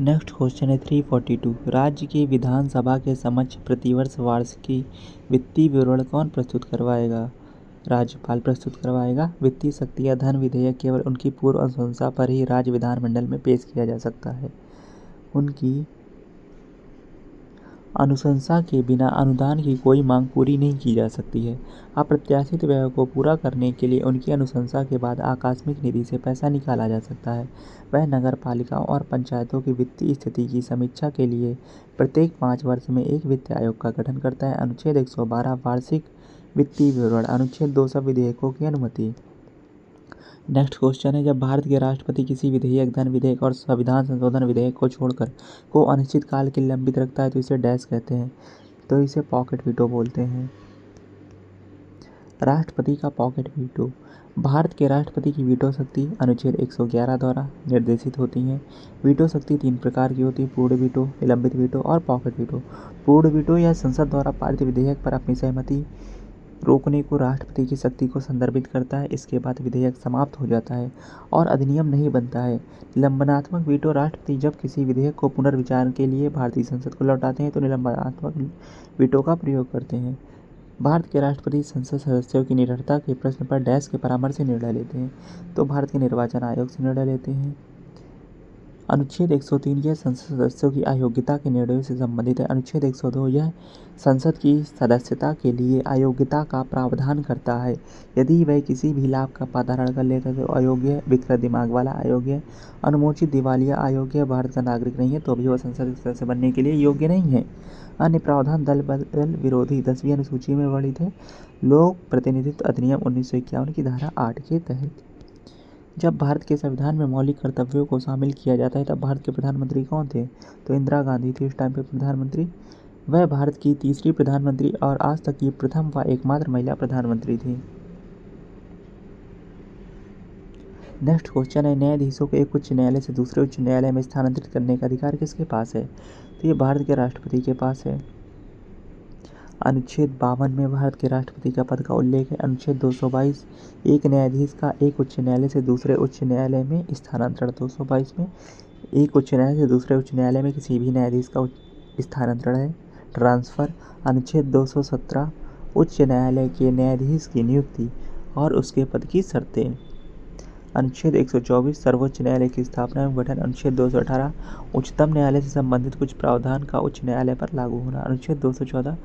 Next question है 342। राज्य की विधानसभा के समक्ष प्रतिवर्ष वार्षिकी वित्तीय विवरण कौन प्रस्तुत करवाएगा? राज्यपाल प्रस्तुत करवाएगा। वित्तीय शक्ति या धन विधेयक केवल उनकी पूर्व अनुशंसा पर ही राज्य विधानमंडल में पेश किया जा सकता है। उनकी अनुशंसा के बिना अनुदान की कोई मांग पूरी नहीं की जा सकती है। अप्रत्याशित व्यय को पूरा करने के लिए उनकी अनुशंसा के बाद आकस्मिक निधि से पैसा निकाला जा सकता है। वह नगर पालिकाओं और पंचायतों की वित्तीय स्थिति की समीक्षा के लिए प्रत्येक 5 वर्ष में एक वित्त आयोग का गठन करता है। अनुच्छेद 112 वार्षिक वित्तीय विवरण। अनुच्छेद 200 विधेयकों की अनुमति। नेक्स्ट क्वेश्चन है, जब भारत के राष्ट्रपति किसी विधेयक, धन विधेयक और संविधान संशोधन विधेयक को छोड़कर को अनिश्चित काल के लिए लंबित रखता है तो इसे डैश कहते हैं। तो इसे पॉकेट वीटो बोलते हैं। राष्ट्रपति का पॉकेट वीटो। भारत के राष्ट्रपति की वीटो शक्ति अनुच्छेद 111 द्वारा निर्देशित होती है। वीटो शक्ति 3 प्रकार की होती है: पूर्ण वीटो, निलंबित वीटो और पॉकेट वीटो। पूर्ण वीटो या संसद द्वारा पारित विधेयक पर अपनी सहमति रोकने को राष्ट्रपति की शक्ति को संदर्भित करता है। इसके बाद विधेयक समाप्त हो जाता है और अधिनियम नहीं बनता है। निलंबनात्मक वीटो। राष्ट्रपति जब किसी विधेयक को पुनर्विचार के लिए भारतीय संसद को लौटाते हैं तो निलंबनात्मक वीटो का प्रयोग करते हैं। भारत के राष्ट्रपति संसद सदस्यों की निरर्थता के प्रश्न पर डैश के परामर्श से निर्णय लेते हैं। तो भारत के निर्वाचन आयोग से निर्णय लेते हैं। अनुच्छेद 103 यह संसद सदस्यों की अयोग्यता के निर्णयों से संबंधित है। अनुच्छेद 102 यह संसद की सदस्यता के लिए अयोग्यता का प्रावधान करता है। यदि वह किसी भी लाभ का पाधारण कर लेता है तो अयोग्य है। विकृत दिमाग वाला अयोग्य है। अनुमोचित दिवालिया अयोग्य है। भारत का नागरिक नहीं है तो भी वह संसद के सदस्य बनने के लिए योग्य नहीं है। अन्य प्रावधान दल बदल विरोधी 10वीं अनुसूची में वर्णित है। लोक प्रतिनिधित्व अधिनियम 1951 की धारा 8 के तहत। जब भारत के संविधान में मौलिक कर्तव्यों को शामिल किया जाता है तब भारत के प्रधानमंत्री कौन थे? तो इंदिरा गांधी थी उस टाइम पे प्रधानमंत्री। वह भारत की तीसरी प्रधानमंत्री और आज तक की प्रथम व एकमात्र महिला प्रधानमंत्री थी। नेक्स्ट क्वेश्चन है, न्यायाधीशों को एक उच्च न्यायालय से दूसरे उच्च न्यायालय में स्थानांतरित करने का अधिकार किसके पास है? तो ये भारत के राष्ट्रपति के पास है। अनुच्छेद 52 में भारत के राष्ट्रपति का पद का उल्लेख है। अनुच्छेद 222 एक न्यायाधीश का एक उच्च न्यायालय से दूसरे उच्च न्यायालय में स्थानांतरण। 222 में एक उच्च न्यायालय से दूसरे उच्च न्यायालय में किसी भी न्यायाधीश का स्थानांतरण है, ट्रांसफर। अनुच्छेद 217 उच्च न्यायालय के न्यायाधीश की नियुक्ति और उसके पद की शर्तें। अनुच्छेद 124 सर्वोच्च न्यायालय की स्थापना एवं गठन। अनुच्छेद 218 उच्चतम न्यायालय से संबंधित कुछ प्रावधान का उच्च न्यायालय पर लागू होना। अनुच्छेद 214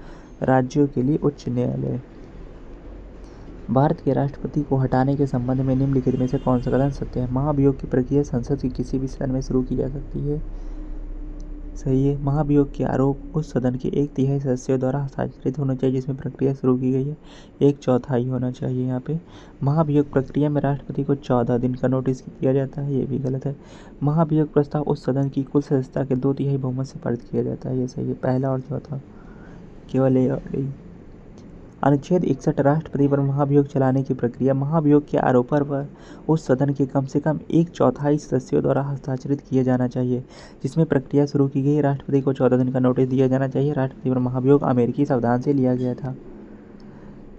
राज्यों के लिए उच्च न्यायालय। भारत के राष्ट्रपति को हटाने के संबंध में निम्नलिखित में से कौन सा कथन सत्य है? महाभियोग की प्रक्रिया संसद के किसी भी सदन में शुरू की जा सकती है। सही है। महाभियोग के आरोप उस सदन के 1/3 सदस्यों द्वारा हस्ताक्षरित होना चाहिए जिसमें प्रक्रिया शुरू की गई है। 1/4 होना चाहिए यहाँ पे। महाभियोग प्रक्रिया में राष्ट्रपति को 14 दिन का नोटिस दिया जाता है, ये भी गलत है। महाभियोग प्रस्ताव उस सदन की कुल सदस्यता के 2/3 बहुमत से पारित किया जाता है, ये सही है। पहला और चौथा केवल ए और डी। अनुच्छेद 61 राष्ट्रपति पर महाभियोग चलाने की प्रक्रिया। महाभियोग के आरोप पर उस सदन के कम से कम 1/4 सदस्यों द्वारा हस्ताक्षरित किया जाना चाहिए जिसमें प्रक्रिया शुरू की गई। राष्ट्रपति को 14 दिन का नोटिस दिया जाना चाहिए। राष्ट्रपति पर महाभियोग अमेरिकी संविधान से लिया गया था।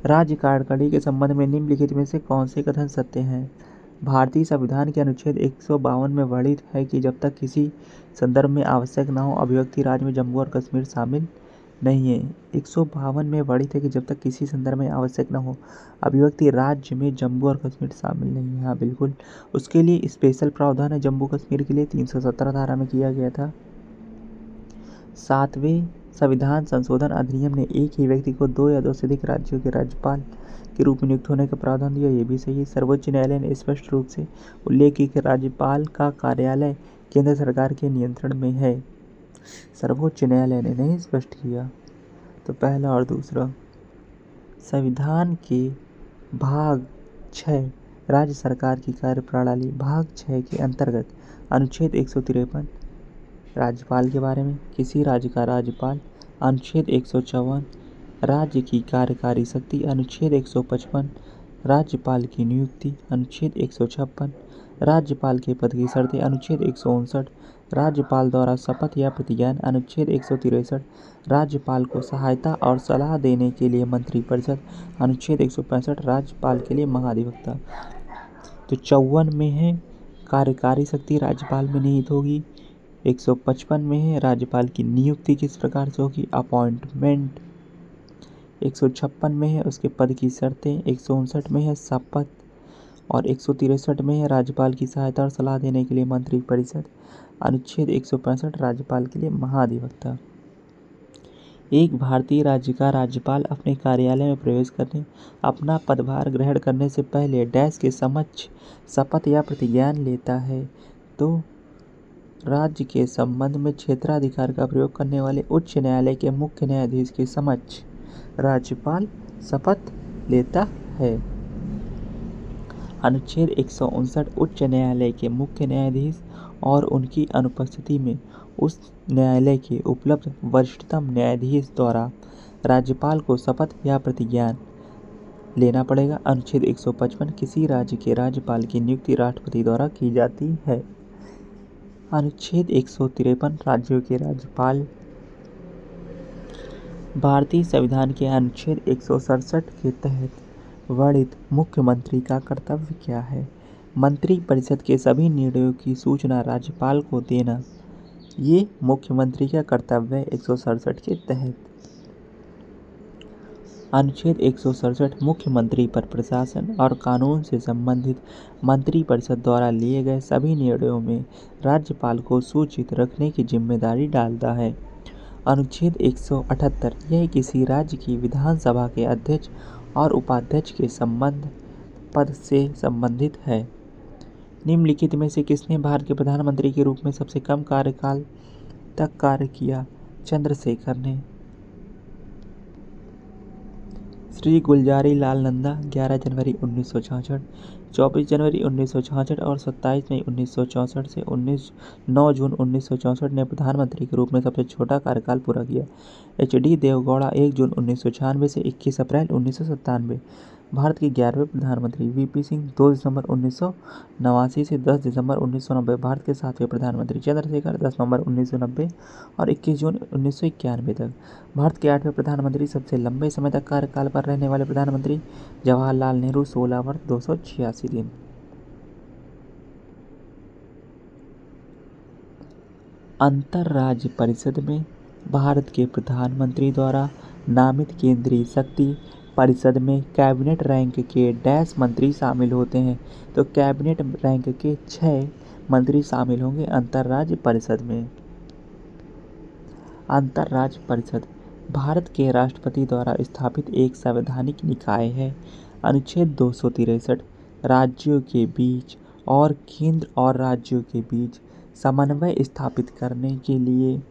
राज्य कार्यकारिणी के संबंध में निम्नलिखित में से कौन से कथन सत्य हैं? भारतीय संविधान के अनुच्छेद 152 में वर्णित है कि जब तक किसी संदर्भ में आवश्यक न हो अभिव्यक्ति राज्य में जम्मू और कश्मीर शामिल नहीं है। 152 में वर्णित है कि जब तक किसी संदर्भ में आवश्यक न हो अभिव्यक्ति राज्य में जम्मू और कश्मीर शामिल नहीं है। हाँ बिल्कुल, उसके लिए स्पेशल प्रावधान है जम्मू कश्मीर के लिए 317 धारा में किया गया था। 7वें संविधान संशोधन अधिनियम ने एक ही व्यक्ति को 2 या 2 से अधिक राज्यों के राज्यपाल के रूप में नियुक्त होने का प्रावधान दिया, ये भी सही है। सर्वोच्च न्यायालय ने स्पष्ट रूप से उल्लेख किया कि राज्यपाल का कार्यालय केंद्र सरकार के नियंत्रण में है। सर्वोच्च न्यायालय ने नहीं स्पष्ट किया। तो पहला और दूसरा। संविधान के भाग 6 राज्य सरकार की कार्यप्रणाली भाग 6 के अंतर्गत अनुच्छेद 153 राज्यपाल के बारे में, किसी राज्य का राज्यपाल। अनुच्छेद 154 राज्य की कार्यकारी शक्ति। अनुच्छेद 155 राज्यपाल की नियुक्ति। अनुच्छेद 156 राज्यपाल के पद की शर्तें। अनुच्छेद 159 राज्यपाल द्वारा शपथ या प्रतिज्ञान। अनुच्छेद 163 राज्यपाल को सहायता और सलाह देने के लिए मंत्रिपरिषद। अनुच्छेद 165 राज्यपाल के लिए महाधिवक्ता। तो 54 में है कार्यकारी शक्ति राज्यपाल में निहित होगी। 155 में है राज्यपाल की नियुक्ति किस प्रकार से होगी, अपॉइंटमेंट। 156 में है उसके पद की शर्तें। 159 में है शपथ और 163 में है राज्यपाल की सहायता और सलाह देने के लिए मंत्रिपरिषद। अनुच्छेद 165 राज्यपाल के लिए महाधिवक्ता। एक भारतीय राज्य का राज्यपाल अपने कार्यालय में प्रवेश करने, अपना पदभार ग्रहण करने से पहले डैश के समक्ष शपथ या प्रतिज्ञान लेता है। तो राज्य के संबंध में क्षेत्राधिकार का प्रयोग करने वाले उच्च न्यायालय के मुख्य न्यायाधीश के समक्ष राज्यपाल शपथ लेता है। अनुच्छेद 159 उच्च न्यायालय के मुख्य न्यायाधीश और उनकी अनुपस्थिति में उस न्यायालय के उपलब्ध वरिष्ठतम न्यायाधीश द्वारा राज्यपाल को शपथ या प्रतिज्ञान लेना पड़ेगा। अनुच्छेद 155 किसी राज्य के राज्यपाल की नियुक्ति राष्ट्रपति द्वारा की जाती है। अनुच्छेद 153 राज्यों के राज्यपाल। भारतीय संविधान के अनुच्छेद 167 के तहत वर्णित मुख्यमंत्री का कर्तव्य क्या है। मंत्रिपरिषद के सभी निर्णयों की सूचना राज्यपाल को देना, ये मुख्यमंत्री का कर्तव्य है 167 के तहत। अनुच्छेद 167 मुख्यमंत्री पर प्रशासन और कानून से संबंधित मंत्रिपरिषद द्वारा लिए गए सभी निर्णयों में राज्यपाल को सूचित रखने की जिम्मेदारी डालता है। अनुच्छेद 178 यह किसी राज्य की विधानसभा के अध्यक्ष और उपाध्यक्ष के पद से संबंधित है। निम्नलिखित में से किसने भारत के प्रधानमंत्री के रूप में सबसे कम कार्यकाल तक कार्य किया। चंद्रशेखर ने। श्री गुलजारी लाल नंदा 11 जनवरी 1966, 24 जनवरी 1966 और 27 मई 1964 से 9 जून 1964 ने प्रधानमंत्री के रूप में सबसे छोटा कार्यकाल पूरा किया। HD देवगौड़ा 1 जून 1996 से 21 अप्रैल 1997। भारत के 11वें प्रधानमंत्री VP सिंह 2 दिसंबर 1989 से 10 दिसंबर 1990। भारत के 7वें प्रधानमंत्री चंद्रशेखर 10 नवंबर 1990 और 21 जून 1991 तक। भारत के 8वें प्रधानमंत्री सबसे लंबे समय तक कार्यकाल पर रहने वाले प्रधानमंत्री जवाहरलाल नेहरू 16 वर्ष 286 दिन। अंतरराज्य परिषद में भारत के प्रधानमंत्री द्वारा नामित केंद्रीय शक्ति परिषद में कैबिनेट रैंक के डैश मंत्री शामिल होते हैं। तो कैबिनेट रैंक के 6 मंत्री शामिल होंगे अंतरराज्य परिषद में। अंतरराज्य परिषद भारत के राष्ट्रपति द्वारा स्थापित एक संवैधानिक निकाय है। अनुच्छेद 263 राज्यों के बीच और केंद्र और राज्यों के बीच समन्वय स्थापित करने के लिए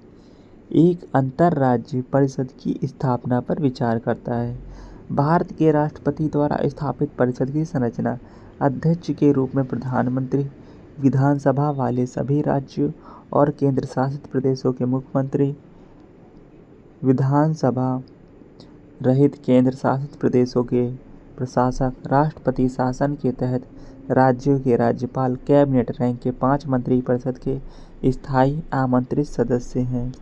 एक अंतरराज्य परिषद की स्थापना पर विचार करता है। भारत के राष्ट्रपति द्वारा स्थापित परिषद की संरचना अध्यक्ष के रूप में प्रधानमंत्री, विधानसभा वाले सभी राज्यों और केंद्र शासित प्रदेशों के मुख्यमंत्री, विधानसभा रहित केंद्र शासित प्रदेशों के प्रशासक, राष्ट्रपति शासन के तहत राज्यों के राज्यपाल, कैबिनेट रैंक के 5 मंत्रिपरिषद के स्थायी आमंत्रित सदस्य हैं।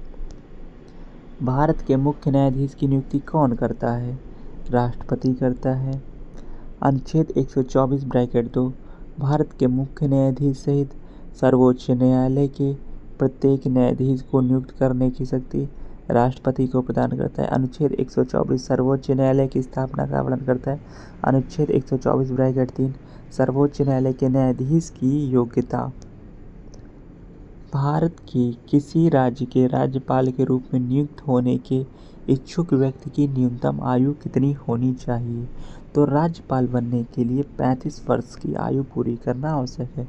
भारत के मुख्य न्यायाधीश की नियुक्ति कौन करता है? राष्ट्रपति करता है। अनुच्छेद 124(2) भारत के मुख्य न्यायाधीश सहित सर्वोच्च न्यायालय के प्रत्येक न्यायाधीश को नियुक्त करने की शक्ति राष्ट्रपति को प्रदान करता है। अनुच्छेद 124 सर्वोच्च न्यायालय की स्थापना का वर्णन करता है। अनुच्छेद 124(3) सर्वोच्च न्यायालय के न्यायाधीश की योग्यता। भारत के किसी राज्य के राज्यपाल के रूप में नियुक्त होने के इच्छुक व्यक्ति की न्यूनतम आयु कितनी होनी चाहिए? तो राज्यपाल बनने के लिए 35 वर्ष की आयु पूरी करना आवश्यक है।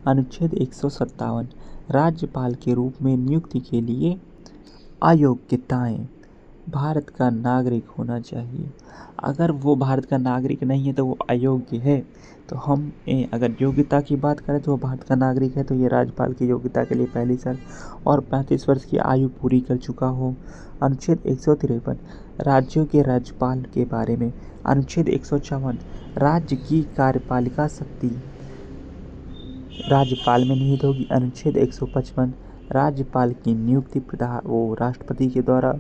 अनुच्छेद 157 राज्यपाल के रूप में नियुक्ति के लिए अयोग्यताएं। भारत का नागरिक होना चाहिए। अगर वो भारत का नागरिक नहीं है तो वो अयोग्य है। तो हम अगर योग्यता की बात करें तो वो भारत का नागरिक है, तो ये राज्यपाल की योग्यता के लिए पहली शर्त और 35 वर्ष की आयु पूरी कर चुका हो। अनुच्छेद 153 राज्यों के राज्यपाल के बारे में। अनुच्छेद 154 राज्य की कार्यपालिका शक्ति राज्यपाल में निहित होगी। अनुच्छेद 155 राज्यपाल की नियुक्ति राष्ट्रपति के द्वारा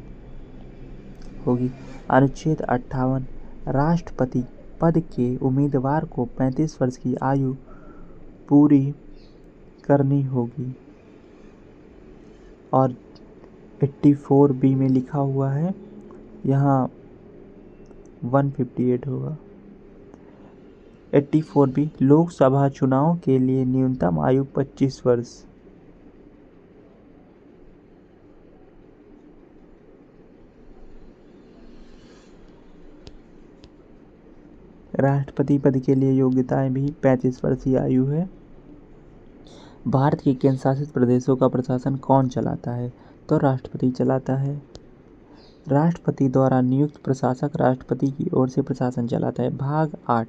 होगी। अनुच्छेद 58 राष्ट्रपति पद के उम्मीदवार को 35 वर्ष की आयु पूरी करनी होगी। और 84B में लिखा हुआ है, यहाँ 158 होगा। 84B लोकसभा चुनाव के लिए न्यूनतम आयु 25 वर्ष। राष्ट्रपति पद के लिए योग्यताएं भी 35 वर्ष की आयु है। भारत के केंद्र शासित प्रदेशों का प्रशासन कौन चलाता है? तो राष्ट्रपति चलाता है। राष्ट्रपति द्वारा नियुक्त प्रशासक राष्ट्रपति की ओर से प्रशासन चलाता है। भाग 8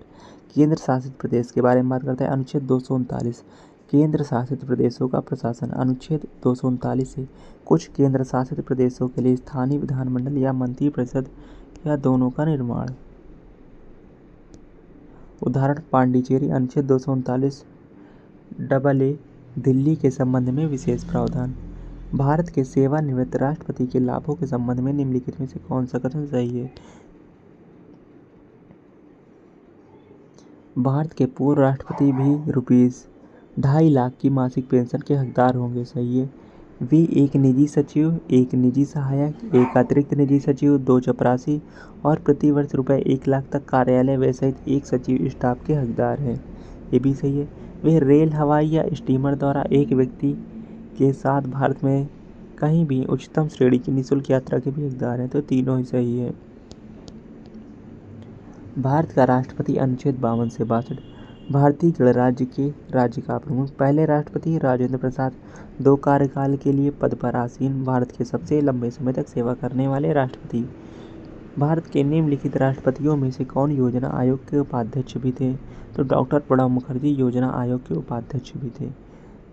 केंद्र शासित प्रदेश के बारे में बात करता है। अनुच्छेद 239 केंद्र शासित प्रदेशों का प्रशासन। अनुच्छेद 239 से कुछ केंद्र शासित प्रदेशों के लिए स्थानीय विधानमंडल या मंत्रिपरिषद या दोनों का निर्माण। उदाहरण पांडिचेरी। अनुच्छेद 239 AA दिल्ली के संबंध में विशेष प्रावधान। भारत के सेवानिवृत्त राष्ट्रपति के लाभों के संबंध में निम्नलिखित में से कौन सा कथन सही है? भारत के पूर्व राष्ट्रपति भी ₹2.5 लाख की मासिक पेंशन के हकदार होंगे। सही है। वे एक निजी सचिव, एक निजी सहायक, एक अतिरिक्त निजी सचिव, 2 चपरासी और प्रति वर्ष ₹1 लाख तक कार्यालय व्यय सहित एक सचिव स्टाफ के हकदार हैं। ये भी सही है। वे रेल, हवाई या स्टीमर द्वारा एक व्यक्ति के साथ भारत में कहीं भी उच्चतम श्रेणी की निःशुल्क यात्रा के भी हकदार हैं। तो तीनों ही सही है। भारत का राष्ट्रपति। अनुच्छेद 52 से 62 भारतीय गणराज्य के राज्य का प्रमुख। पहले राष्ट्रपति राजेंद्र प्रसाद 2 कार्यकाल के लिए पद पर आसीन, भारत के सबसे लंबे समय तक सेवा करने वाले राष्ट्रपति। भारत के निम्नलिखित राष्ट्रपतियों में से कौन योजना आयोग के उपाध्यक्ष भी थे? तो डॉक्टर प्रणब मुखर्जी योजना आयोग के उपाध्यक्ष भी थे।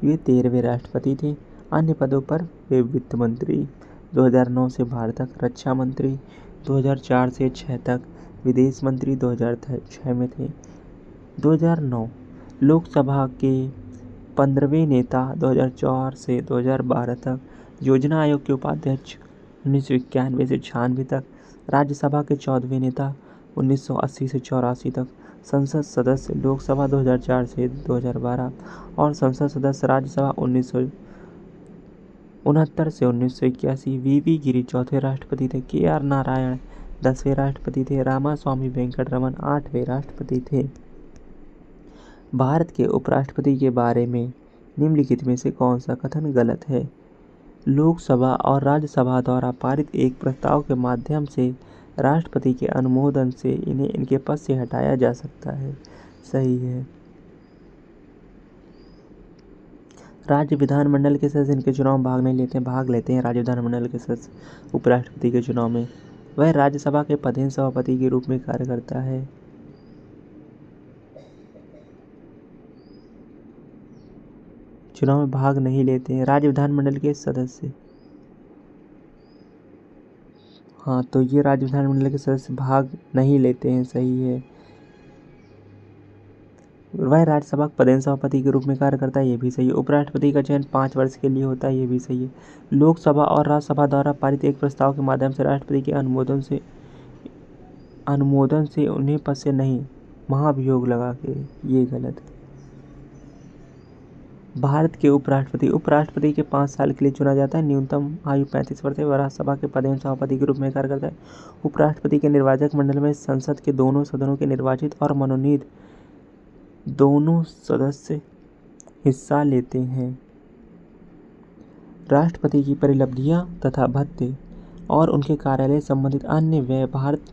ये 13वें राष्ट्रपति थे। अन्य पदों पर वे वित्त मंत्री 2009 से भारत तक, रक्षा मंत्री 2004 से 6 तक, विदेश मंत्री 2006 में थे। 2009 लोकसभा के 15वें नेता 2004 से 2012 तक, योजना आयोग के उपाध्यक्ष 1991 से 96 तक, राज्यसभा के 14वें नेता 1980 से 84 तक, संसद सदस्य लोकसभा 2004 से 2012 और संसद सदस्य राज्यसभा 1969 से 1981। वीवी गिरी 4थे राष्ट्रपति थे। KR नारायण 10वें राष्ट्रपति थे। रामास्वामी वेंकटरमन 8वें राष्ट्रपति थे। भारत के उपराष्ट्रपति के बारे में निम्नलिखित में से कौन सा कथन गलत है? लोकसभा और राज्यसभा द्वारा पारित एक प्रस्ताव के माध्यम से राष्ट्रपति के अनुमोदन से इन्हें इनके पद से हटाया जा सकता है। सही है। राज्य विधानमंडल के सदस्य इनके चुनाव में भाग लेते हैं राज्य विधानमंडल के सदस्य उपराष्ट्रपति के चुनाव में। वह राज्यसभा के पदेन सभापति के रूप में कार्य करता है। चुनाव में भाग नहीं लेते हैं राज्य विधानमंडल के सदस्य। हाँ, तो ये राज्य विधानमंडल के सदस्य भाग नहीं लेते हैं। सही है। वह राज्यसभा पदेन सभापति के रूप में कार्य करता है। ये भी सही है। उपराष्ट्रपति का चयन 5 वर्ष के लिए होता है। ये भी सही है। लोकसभा और राज्यसभा द्वारा पारित एक प्रस्ताव के माध्यम से राष्ट्रपति के अनुमोदन से उन्हें पद से नहीं, महाभियोग लगा के, ये गलत है। भारत के उपराष्ट्रपति के 5 साल के लिए चुना जाता है। न्यूनतम आयु 35 वर्ष है। वह राज्यसभा के पदेन सभापति के रूप में कार्य करता है। उपराष्ट्रपति के निर्वाचक मंडल में संसद के दोनों सदनों के निर्वाचित और मनोनीत दोनों सदस्य हिस्सा लेते हैं। राष्ट्रपति की परिलब्धियां तथा भत्ते और उनके कार्यालय संबंधित अन्य व्यय भारत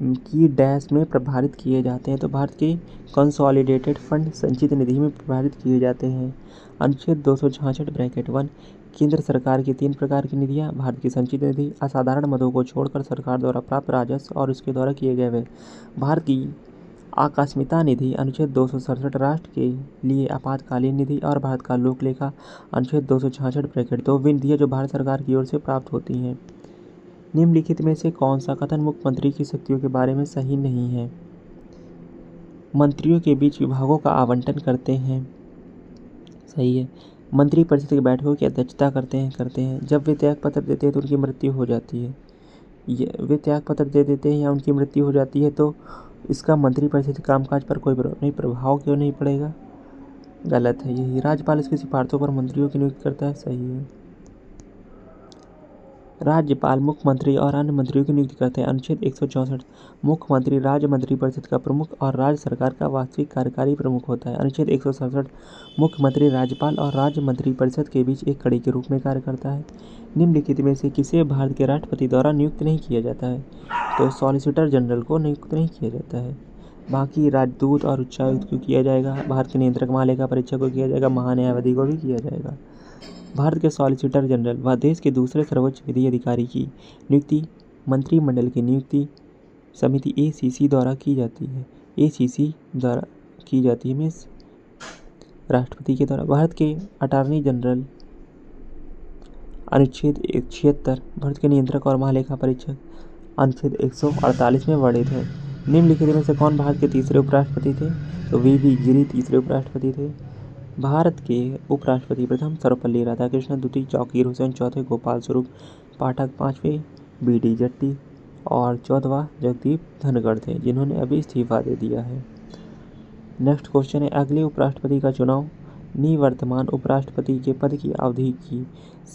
की डैश में प्रभारित किए जाते हैं। तो भारत के कंसोलिडेटेड फंड संचित निधि में प्रभारित किए जाते हैं। अनुच्छेद 266(1) केंद्र सरकार की 3 प्रकार की निधियां। भारत की संचित निधि, असाधारण मदों को छोड़कर सरकार द्वारा प्राप्त राजस्व और इसके द्वारा किए गए व्यय। भारत की आकस्मिकता निधि। अनुच्छेद 267 राष्ट्र के लिए आपातकालीन निधि और भारत का लोक लेखा। अनुच्छेद 266(2) वे निधियां जो भारत सरकार की ओर से प्राप्त होती हैं। निम्नलिखित में से कौन सा कथन मुख्यमंत्री की शक्तियों के बारे में सही नहीं है? मंत्रियों के बीच विभागों का आवंटन करते हैं। सही है। मंत्रिपरिषद की बैठकों की अध्यक्षता करते हैं। जब वे त्यागपत्र देते हैं तो उनकी मृत्यु हो जाती है। वे त्यागपत्र दे देते हैं या उनकी मृत्यु हो जाती है तो इसका मंत्रिपरिषद के कामकाज पर कोई प्रभाव क्यों नहीं पड़ेगा? गलत है। यही राज्यपाल इसकी सिफारिशों पर मंत्रियों की नियुक्ति करता है। सही है। राज्यपाल मुख्यमंत्री और अन्य मंत्रियों की नियुक्ति करते हैं। अनुच्छेद 164 मुख्यमंत्री राज्य मंत्रिपरिषद का प्रमुख और राज्य सरकार का वास्तविक कार्यकारी प्रमुख होता है। अनुच्छेद 167 मुख्यमंत्री राज्यपाल और राज्य मंत्रिपरिषद के बीच एक कड़ी के रूप में कार्य करता है। निम्नलिखित में से किसे भारत के राष्ट्रपति द्वारा नियुक्त नहीं किया जाता है? तो सॉलिसिटर जनरल को नियुक्त नहीं किया जाता है। बाकी राजदूत और उच्चायुक्त को किया जाएगा। भारत के नियंत्रक महालेखा परीक्षक को किया जाएगा। महान्यायवादी को भी किया जाएगा। भारत के सॉलिसिटर जनरल व देश के दूसरे सर्वोच्च विधि अधिकारी की नियुक्ति मंत्रिमंडल की नियुक्ति समिति ACC द्वारा की जाती है। ACC द्वारा की जाती है मीन्स राष्ट्रपति के द्वारा। भारत के अटॉर्नी जनरल अनुच्छेद 176 भारत के नियंत्रक और महालेखा परीक्षक अनुच्छेद 148 में वर्णित है। निम्नलिखित में से कौन भारत के तीसरे उपराष्ट्रपति थे? तो VV गिरी तीसरे उपराष्ट्रपति थे। भारत के उपराष्ट्रपति प्रथम सर्वपल्ली राधाकृष्णन, द्वितीय जाकिर हुसैन, चौथे गोपाल स्वरूप पाठक, पांचवें BD जट्टी और 14वां जगदीप धनखड़ थे, जिन्होंने अभी इस्तीफा दे दिया है। नेक्स्ट क्वेश्चन है, अगले उपराष्ट्रपति का चुनाव निवर्तमान उपराष्ट्रपति के पद की अवधि की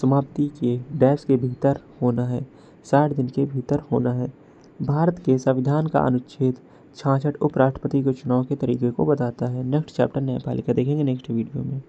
समाप्ति के डैश के भीतर होना है, 60 दिन के भीतर होना है। भारत के संविधान का अनुच्छेद 66 उपराष्ट्रपति के चुनाव के तरीके को बताता है। नेक्स्ट चैप्टर न्यायपालिका देखेंगे नेक्स्ट वीडियो में।